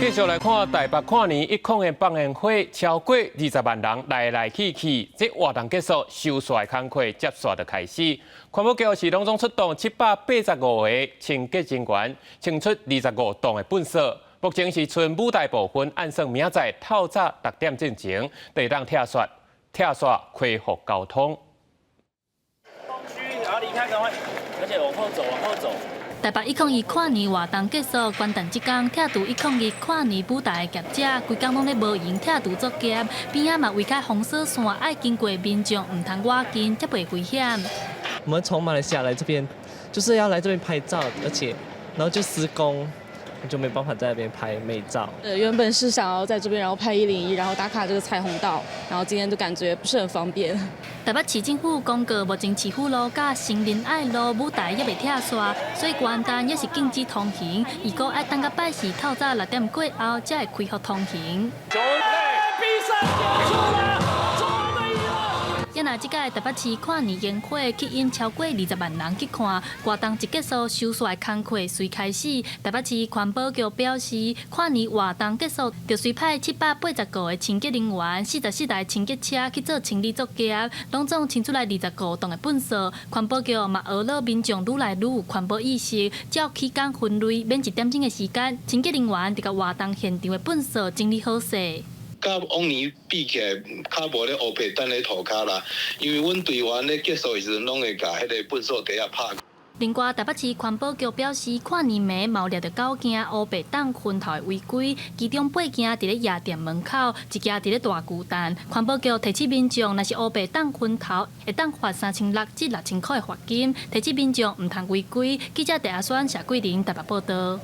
继续来看台北跨年一空的放烟火，超过20万人来来去去。这活动结束，收煞的工课接续就开始。环保局是拢总出动785个清洁人员，清出25栋的粪扫。目前是剩舞台部分，按算明仔透早6点进前，就当拆刷恢复交通。东区，然后离开，赶快，而且往后走，往后走。台北102跨年活动结束，元旦即天，拆除102跨年舞台的业者，规工拢咧无闲拆除作业，边仔嘛围开封锁线，爱经过民众唔通越境，才袂危险。我们从马来西亚来这边，就是要来这边拍照，而且然后就施工。就没办法在那边拍美照。原本是想要在这边，然后拍101，然后打卡这个彩虹道，然后今天就感觉不是很方便。台北市政府公告，目前市府路甲成仁爱路舞台也未拆刷，所以元旦也是禁止通行，如果要等到拜四透早6点过后，才会恢复通行。也若即届台北市跨年烟火吸引超过20万人去看，活动一结束，收煞的工课随开始。台北市环保局表示，跨年活动结束，就随派785个清洁人员、44台清洁车去做清理作业，拢总清出来25栋的粪扫。环保局嘛学了民众愈来愈有环保意识，照期间分类，免1点钟的时间，清洁人员就甲活动现场的粪扫整理好势。甲往年比起来，较无咧乌白等咧涂骹啦，因为阮队员咧结束的时阵，拢会甲迄个粪扫地啊拍。另外，台北市环保局表示，跨年暝毛掠着9件乌白档熏头的违规，其中8件伫咧夜店门口，1件伫咧大巨蛋。环保局提醒民众，若是乌白档熏头，会当罚3600至6000块的罚金，提醒民众唔通违规。记者戴阿选、谢桂林台北报道。